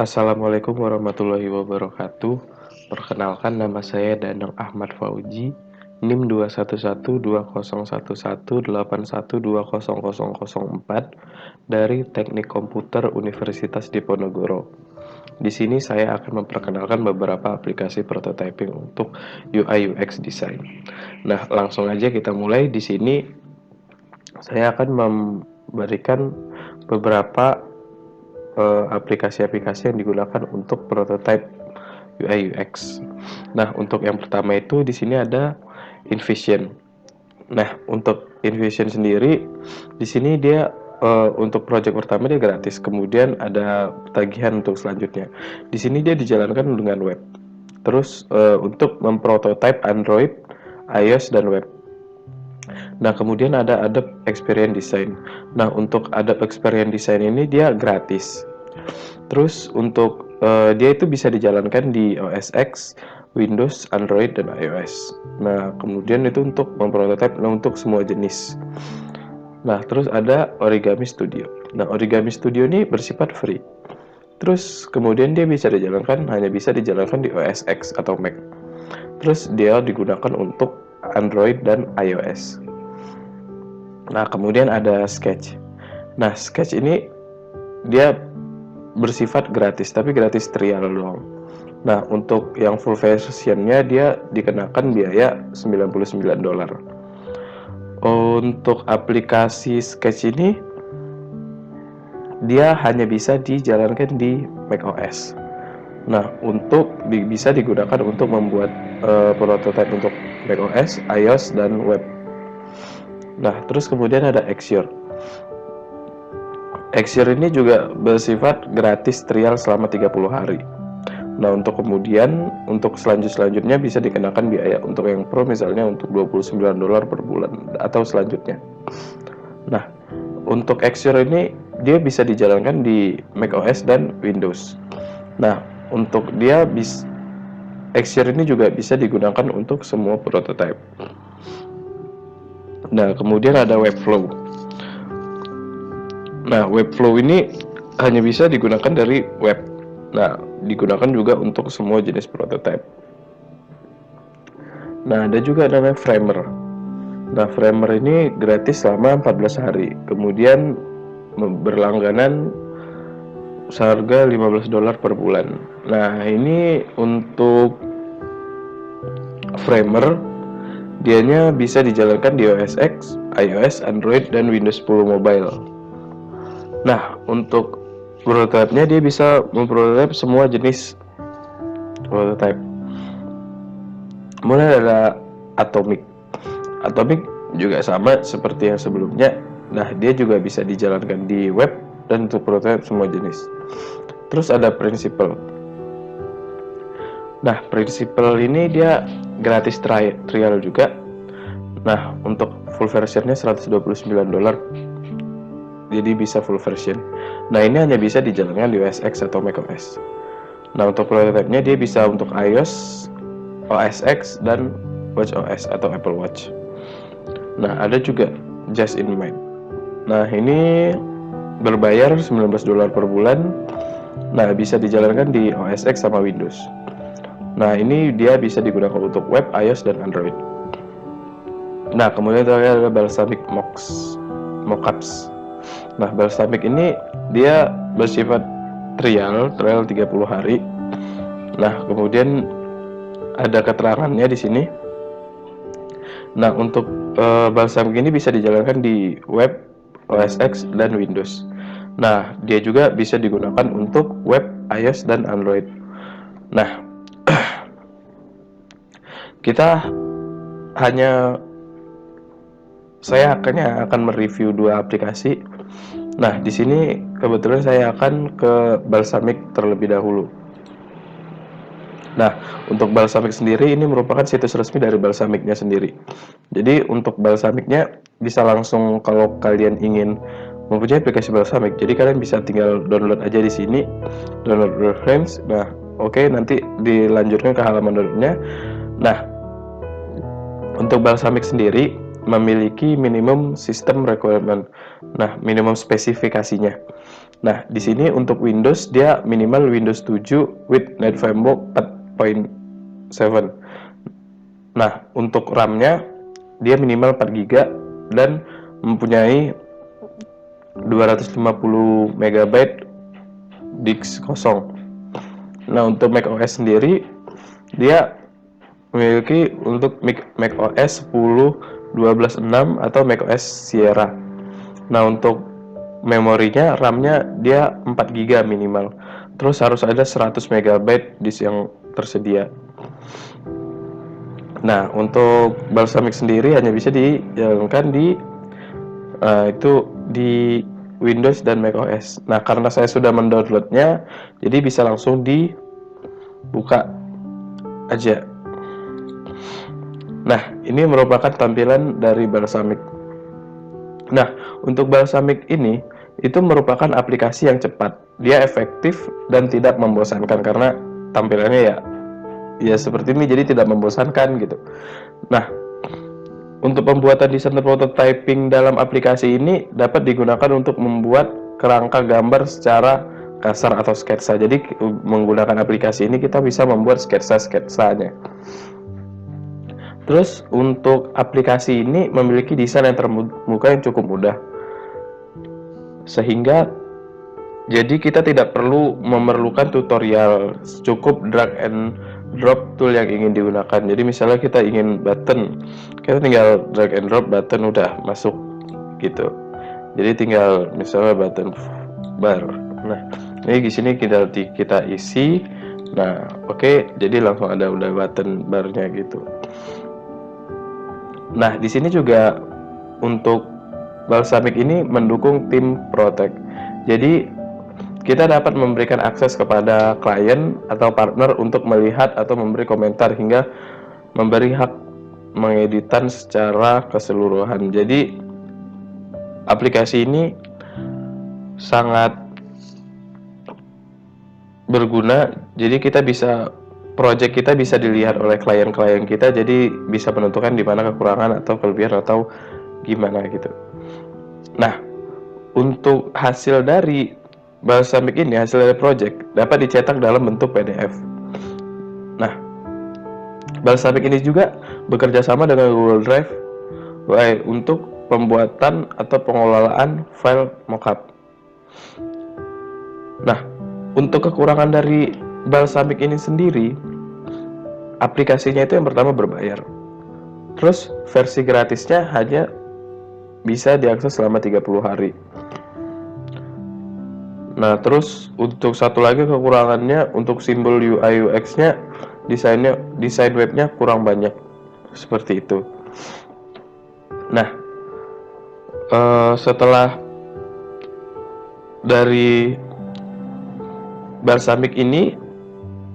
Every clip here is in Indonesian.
Assalamualaikum warahmatullahi wabarakatuh. Perkenalkan, nama saya Danang Ahmad Fauji, NIM 21120118181200004 dari Teknik Komputer Universitas Diponegoro. Di sini saya akan memperkenalkan beberapa aplikasi prototyping untuk UI UX design. Nah, langsung aja kita mulai. Di sini saya akan memberikan beberapa aplikasi-aplikasi yang digunakan untuk prototype UI UX. Nah, untuk yang pertama itu di sini ada InVision. Nah, untuk InVision sendiri di sini dia untuk project pertama dia gratis, kemudian ada tagihan untuk selanjutnya. Di sini dia dijalankan dengan web. Terus untuk memprototype Android, iOS dan web. Nah, kemudian ada Adobe Experience Design. Nah, untuk Adobe Experience Design ini dia gratis. Terus untuk dia itu bisa dijalankan di OS X, Windows, Android, dan iOS. Nah, kemudian itu untuk memprototype untuk semua jenis. Nah, terus ada Origami Studio. Nah, Origami Studio ini bersifat free. Terus kemudian dia hanya bisa dijalankan di OS X atau Mac. Terus dia digunakan untuk Android dan iOS. Nah, kemudian ada Sketch. Nah, Sketch ini dia bersifat gratis, tapi gratis trial doang. Nah, untuk yang full versionnya dia dikenakan biaya $99. Untuk aplikasi Sketch ini dia hanya bisa dijalankan di macOS. Nah, bisa digunakan untuk membuat prototype untuk macOS, iOS, dan web. Nah, terus kemudian ada Axior. Axior ini juga bersifat gratis trial selama 30 hari. Nah, untuk selanjutnya bisa dikenakan biaya. Untuk yang pro misalnya untuk $29 per bulan atau selanjutnya. Nah, untuk Axior ini dia bisa dijalankan di macOS dan Windows. Nah, untuk Axior ini juga bisa digunakan untuk semua prototype. Nah, kemudian ada Webflow. Nah, Webflow ini hanya bisa digunakan dari web. Nah, digunakan juga untuk semua jenis prototype. Nah, ada juga namanya Framer. Nah, Framer ini gratis selama 14 hari. Kemudian berlangganan seharga $15 per bulan. Nah, ini untuk Framer dianya bisa dijalankan di OS X, iOS, Android, dan Windows 10 Mobile. Nah, untuk prototype-nya dia bisa memprototype semua jenis prototype. Mulai ada Atomic. Atomic juga sama seperti yang sebelumnya. Nah, dia juga bisa dijalankan di web dan untuk prototype semua jenis. Terus ada Principle. Nah, Principle ini dia gratis trial juga. Nah, untuk full versionnya $129. Jadi bisa full version. Nah, ini hanya bisa dijalankan di OS X atau macOS. Nah, untuk prototype-nya dia bisa untuk iOS, OS X, dan watchOS atau Apple Watch. Nah, ada juga Just in Mind. Nah, ini berbayar $19 per bulan. Nah, bisa dijalankan di OS X sama Windows. Nah, ini dia bisa digunakan untuk web, iOS, dan Android. Nah, kemudian ada Balsamiq Mockups. Nah, Balsamiq ini dia bersifat trial 30 hari. Nah, kemudian ada keterangannya di sini. Nah, untuk Balsamiq ini bisa dijalankan di web, OS X, dan Windows. Nah, dia juga bisa digunakan untuk web, iOS, dan Android. Nah, saya akan mereview dua aplikasi. Nah, di sini kebetulan saya akan ke Balsamiq terlebih dahulu. Nah, untuk Balsamiq sendiri ini merupakan situs resmi dari Balsamiqnya sendiri. Jadi untuk Balsamiqnya bisa langsung kalau kalian ingin mempunyai aplikasi Balsamiq, jadi kalian bisa tinggal download aja di sini, download reference. Nah, oke, nanti dilanjutkan ke halaman downloadnya. Nah, untuk Balsamiq sendiri memiliki minimum system requirement. Nah, minimum spesifikasinya. Nah, di sini untuk Windows dia minimal Windows 7 with Net Framework 4.7. Nah, untuk RAM-nya dia minimal 4 GB dan mempunyai 250 MB disk kosong. Nah, untuk macOS sendiri dia memiliki untuk macOS 10 12.6 atau macOS Sierra. Nah, untuk memorinya, RAM-nya dia 4 GB minimal. Terus harus ada 100 MB disk yang tersedia. Nah, untuk Balsamic sendiri hanya bisa dijalankan di Windows dan macOS. Nah, karena saya sudah mendownloadnya, jadi bisa langsung dibuka aja. Nah, ini merupakan tampilan dari Balsamic. Nah, untuk Balsamic ini itu merupakan aplikasi yang cepat. Dia efektif dan tidak membosankan karena tampilannya ya seperti ini, jadi tidak membosankan gitu. Nah, untuk pembuatan desain prototyping dalam aplikasi ini dapat digunakan untuk membuat kerangka gambar secara kasar atau sketsa. Jadi menggunakan aplikasi ini kita bisa membuat sketsa-sketsanya. Terus untuk aplikasi ini memiliki desain yang terbuka yang cukup mudah, sehingga jadi kita tidak perlu memerlukan tutorial, cukup drag and drop tool yang ingin digunakan. Jadi misalnya kita ingin button, kita tinggal drag and drop button, udah masuk gitu. Jadi tinggal misalnya button bar. Nah, ini di sini kita isi. Nah, oke, jadi langsung ada udah button barnya gitu. Nah, di sini juga untuk Balsamic ini mendukung tim Protect. Jadi kita dapat memberikan akses kepada klien atau partner untuk melihat atau memberi komentar hingga memberi hak mengeditan secara keseluruhan. Jadi aplikasi ini sangat berguna. Jadi project kita bisa dilihat oleh klien-klien kita, jadi bisa menentukan di mana kekurangan atau kelebihan atau gimana gitu. Nah, untuk hasil dari Balsamic ini, hasil dari project dapat dicetak dalam bentuk PDF. Nah, Balsamic ini juga bekerja sama dengan Google Drive untuk pembuatan atau pengelolaan file mockup. Nah, untuk kekurangan dari Balsamic ini sendiri, aplikasinya itu yang pertama berbayar. Terus versi gratisnya hanya bisa diakses selama 30 hari. Nah, terus untuk satu lagi kekurangannya, untuk simbol UI UX-nya, desain webnya kurang banyak. Seperti itu. Nah, setelah dari Balsamic ini,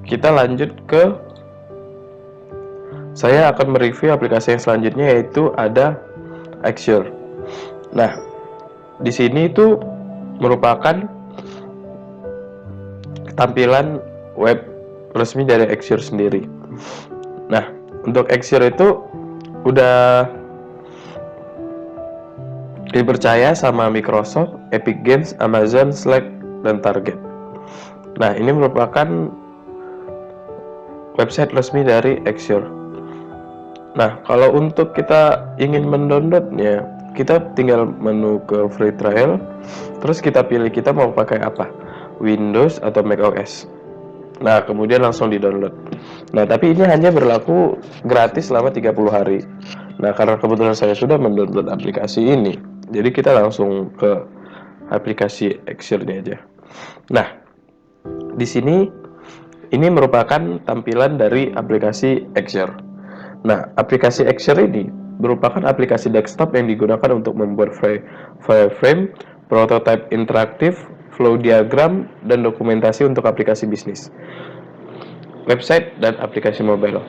kita lanjut ke saya akan mereview aplikasi yang selanjutnya, yaitu ada Axure. Nah, di sini itu merupakan tampilan web resmi dari Axure sendiri. Nah, untuk Axure itu udah dipercaya sama Microsoft, Epic Games, Amazon, Slack, dan Target. Nah, ini merupakan website resmi dari Axure. Nah, kalau untuk kita ingin mendownloadnya, kita tinggal menu ke free trial, terus kita pilih kita mau pakai apa, Windows atau macOS. Nah, kemudian langsung di-download. Nah, tapi ini hanya berlaku gratis selama 30 hari. Nah, karena kebetulan saya sudah mendownload aplikasi ini, jadi kita langsung ke aplikasi Axure ini aja. Nah, di sini ini merupakan tampilan dari aplikasi Axure. Nah, aplikasi Axure ini merupakan aplikasi desktop yang digunakan untuk membuat wireframe, prototype interaktif, flow diagram, dan dokumentasi untuk aplikasi bisnis, website, dan aplikasi mobile.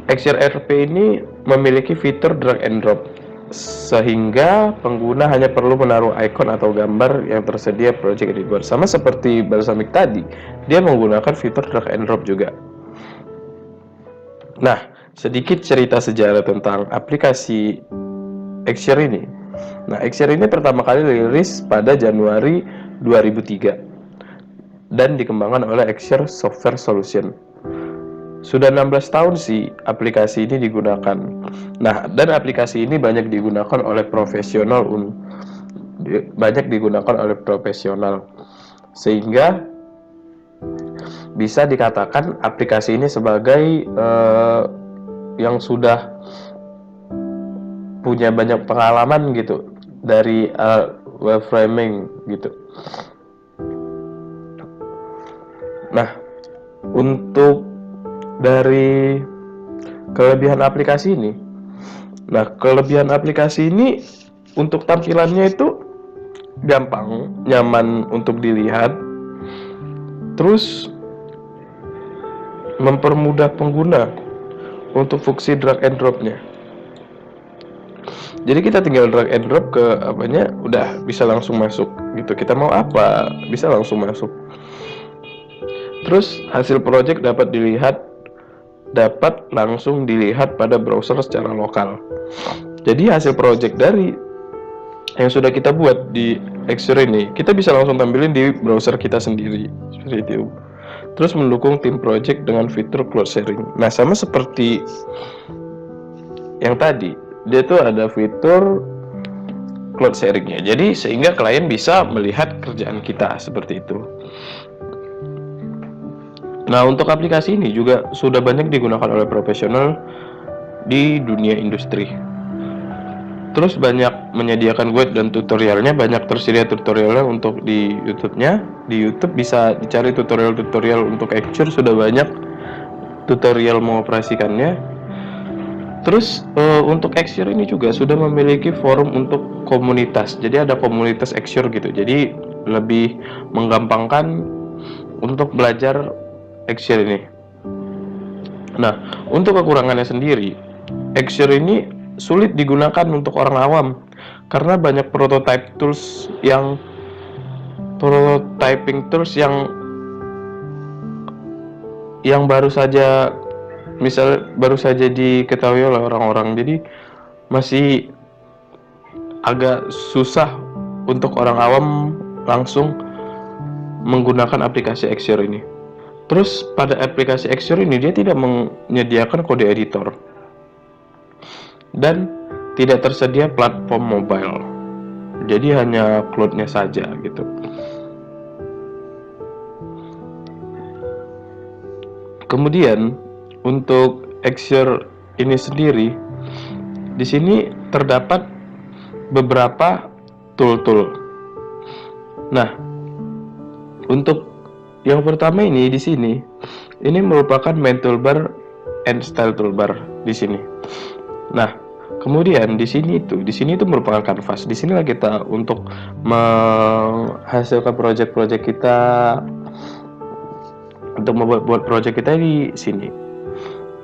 Axure RP ini memiliki fitur drag and drop, sehingga pengguna hanya perlu menaruh icon atau gambar yang tersedia project dibuat. Sama seperti Balsamic tadi, dia menggunakan fitur drag and drop juga. Nah, sedikit cerita sejarah tentang aplikasi Axure ini. Nah, Axure ini pertama kali rilis pada Januari 2003 dan dikembangkan oleh Axure Software Solution. Sudah 16 tahun sih aplikasi ini digunakan. Nah, dan aplikasi ini banyak digunakan oleh profesional, sehingga bisa dikatakan aplikasi ini sebagai yang sudah punya banyak pengalaman gitu dari wireframing gitu. Nah, untuk dari kelebihan aplikasi ini, untuk tampilannya itu gampang, nyaman untuk dilihat, terus mempermudah pengguna untuk fungsi drag and dropnya. Jadi kita tinggal drag and drop ke apanya, udah bisa langsung masuk gitu. Kita mau apa, bisa langsung masuk. Terus hasil project dapat langsung dilihat pada browser secara lokal. Jadi hasil project dari yang sudah kita buat di Axure ini, kita bisa langsung tampilin di browser kita sendiri seperti itu. Terus mendukung tim project dengan fitur cloud sharing. Nah, sama seperti yang tadi, dia tuh ada fitur cloud sharingnya. Jadi sehingga klien bisa melihat kerjaan kita seperti itu. Nah, untuk aplikasi ini juga sudah banyak digunakan oleh profesional di dunia industri. Terus banyak menyediakan guide dan tutorialnya, banyak tersedia tutorialnya untuk di YouTube-nya. Di YouTube bisa dicari tutorial-tutorial untuk Axure, sudah banyak tutorial mengoperasikannya. Terus untuk Axure ini juga sudah memiliki forum untuk komunitas. Jadi ada komunitas Axure gitu. Jadi lebih menggampangkan untuk belajar Axure ini. Nah, untuk kekurangannya sendiri, Axure ini sulit digunakan untuk orang awam karena banyak prototyping tools yang baru saja diketahui oleh orang-orang. Jadi masih agak susah untuk orang awam langsung menggunakan aplikasi Axure ini. Terus pada aplikasi Axure ini dia tidak menyediakan kode editor dan tidak tersedia platform mobile. Jadi hanya cloud-nya saja gitu. Kemudian untuk Axure ini sendiri, di sini terdapat beberapa tool-tool. Nah, untuk yang pertama ini di sini, ini merupakan main toolbar and style toolbar di sini. Nah, kemudian di sini itu merupakan canvas. Di sinilah kita untuk menghasilkan project-project kita, untuk membuat project kita di sini.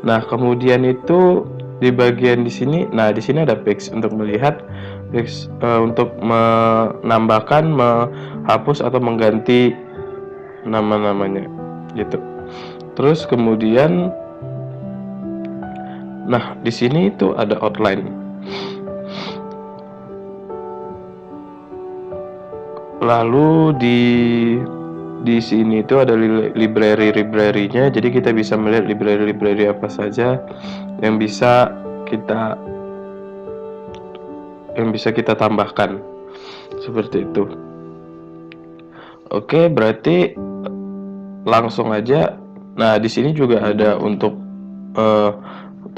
Nah, kemudian itu di bagian di sini, nah di sini ada pix untuk melihat, pix untuk menambahkan, menghapus atau mengganti nama-namanya gitu. Terus kemudian, nah di sini itu ada outline. Lalu di sini itu ada library-nya. Jadi kita bisa melihat library apa saja yang bisa kita tambahkan seperti itu. Oke, berarti langsung aja. Nah, di sini juga ada untuk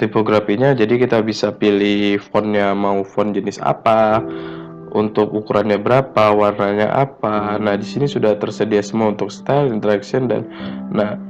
tipografinya. Jadi kita bisa pilih fontnya, mau font jenis apa, untuk ukurannya berapa, warnanya apa. Nah, di sini sudah tersedia semua untuk style, interaction, dan nah